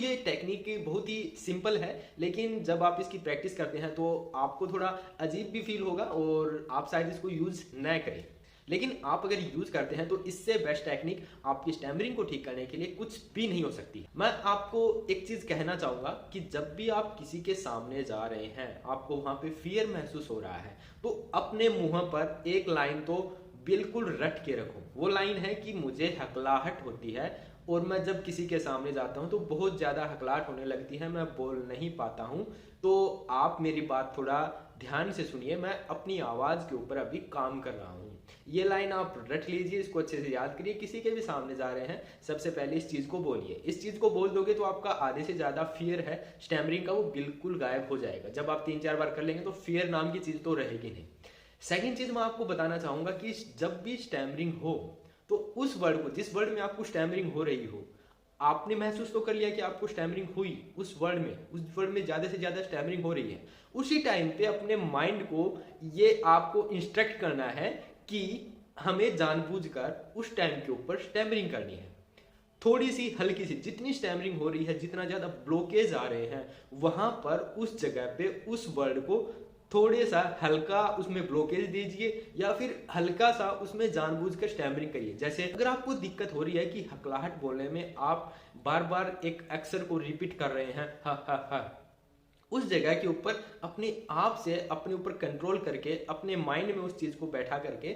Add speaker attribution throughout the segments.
Speaker 1: ये टेक्निक बहुत ही सिंपल है, लेकिन जब आप इसकी प्रैक्टिस करते हैं तो आपको थोड़ा अजीब भी फील होगा और आप शायद इसको यूज़ न करें। लेकिन आप अगर यूज़ करते हैं तो इससे बेस्ट टेक्निक आपकी स्टैमरिंग को ठीक करने के लिए कुछ भी नहीं हो सकती। मैं आपको एक चीज़ कहना चाहूँगा कि जब भी आप किसी के सामने जा रहे हैं, आपको वहाँ पे फियर महसूस हो रहा है, तो अपने मुँह पर एक लाइन तो बिल्कुल रट के रखो। वो लाइन है कि मुझे हकलाहट होती है और मैं जब किसी के सामने जाता हूँ तो बहुत ज़्यादा हकलाहट होने लगती है, मैं बोल नहीं पाता हूँ। तो आप मेरी बात थोड़ा ध्यान से सुनिए, मैं अपनी आवाज़ के ऊपर अभी काम कर रहा हूँ। ये लाइन आप रट लीजिए, इसको अच्छे से याद करिए। किसी के भी सामने जा रहे हैं, सबसे पहले इस चीज़ को बोलिए। इस चीज़ को बोल दोगे तो आपका आधे से ज़्यादा फियर है स्टैमरिंग का, वो बिल्कुल गायब हो जाएगा। जब आप 3-4 बार कर लेंगे तो फियर नाम की चीज़ तो रहेगी नहीं। सेकेंड चीज़ मैं आपको बताना चाहूँगा कि जब भी स्टैमरिंग हो तो उस वर्ड को, जिस वर्ड में आपको स्टैमरिंग हो रही हो, आपने महसूस तो कर लिया कि आपको स्टैमरिंग हुई उस वर्ड में ज़्यादा से ज़्यादा स्टैमरिंग हो रही है, उसी टाइम पे अपने माइंड को ये आपको इंस्ट्रक्ट करना है कि हमें जानबूझकर उस टाइम के ऊपर स्टैमरिंग करनी है। थोड़ी सी हल्की सी, जितनी स्टैमरिंग हो रही है, जितना ज़्यादा ब्लॉकेज आ रहे हैं, वहां पर उस जगह पे उस वर्ड को थोड़े सा हल्का उसमें ब्लॉकेज दीजिए या फिर हल्का सा उसमें जानबूझकर स्टैमरिंग करिए। जैसे अगर आपको दिक्कत हो रही है कि हकलाहट बोलने में आप बार बार एक अक्षर को रिपीट कर रहे हैं, हा हा हा, उस जगह के ऊपर अपने आप से अपने ऊपर कंट्रोल करके अपने माइंड में उस चीज़ को बैठा करके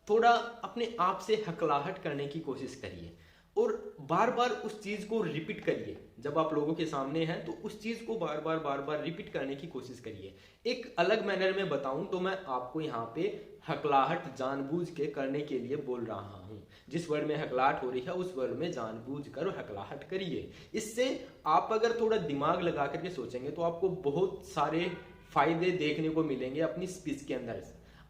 Speaker 1: थोड़ा अपने आप से हकलाहट करने की कोशिश करिए और बार बार उस चीज़ को रिपीट करिए। जब आप लोगों के सामने हैं तो उस चीज़ को बार बार रिपीट करने की कोशिश करिए। एक अलग मैनर में बताऊं तो मैं आपको यहाँ पे हकलाहट जानबूझ के करने के लिए बोल रहा हूँ। जिस वर्ड में हकलाहट हो रही है उस वर्ड में जानबूझ कर हकलाहट करिए। इससे आप अगर थोड़ा दिमाग लगा करके सोचेंगे तो आपको बहुत सारे फायदे देखने को मिलेंगे अपनी स्पीच के अंदर।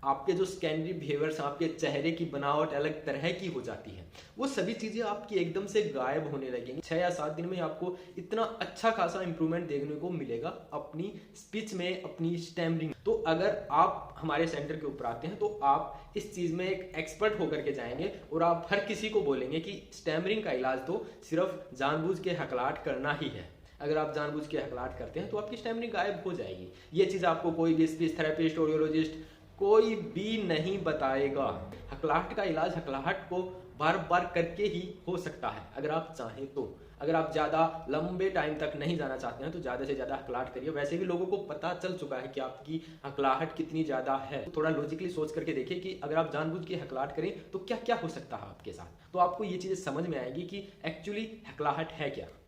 Speaker 1: आपके जो सेकेंडरी बिहेवियर्स, आपके चेहरे की बनावट अलग तरह की हो जाती है, वो सभी चीज़ें आपकी एकदम से गायब होने लगेंगी। 6 या 7 दिन में आपको इतना अच्छा खासा इंप्रूवमेंट देखने को मिलेगा अपनी स्पीच में, अपनी स्टैमरिंग। तो अगर आप हमारे सेंटर के ऊपर आते हैं तो आप इस चीज़ में एक एक्सपर्ट होकर के जाएंगे और आप हर किसी को बोलेंगे कि स्टैमरिंग का इलाज तो सिर्फ जानबूझ के हकलाहट करना ही है। अगर आप जानबूझ के हकलाहट करते हैं तो आपकी स्टैमरिंग गायब हो जाएगी। ये चीज़ आपको कोई भी स्पीच थेरेपिस्ट, ऑडियोलॉजिस्ट कोई भी नहीं बताएगा। हकलाहट का इलाज हकलाहट को बार बार करके ही हो सकता है अगर आप चाहें तो। अगर आप ज़्यादा लंबे टाइम तक नहीं जाना चाहते हैं तो ज़्यादा से ज़्यादा हकलाहट करिए। वैसे भी लोगों को पता चल चुका है कि आपकी हकलाहट कितनी ज़्यादा है। तो थोड़ा लॉजिकली सोच करके देखिए कि अगर आप जानबूझ के हकलाहट करें तो क्या क्या हो सकता है आपके साथ। तो आपको ये चीज़ें समझ में आएगी कि एक्चुअली हकलाहट है क्या।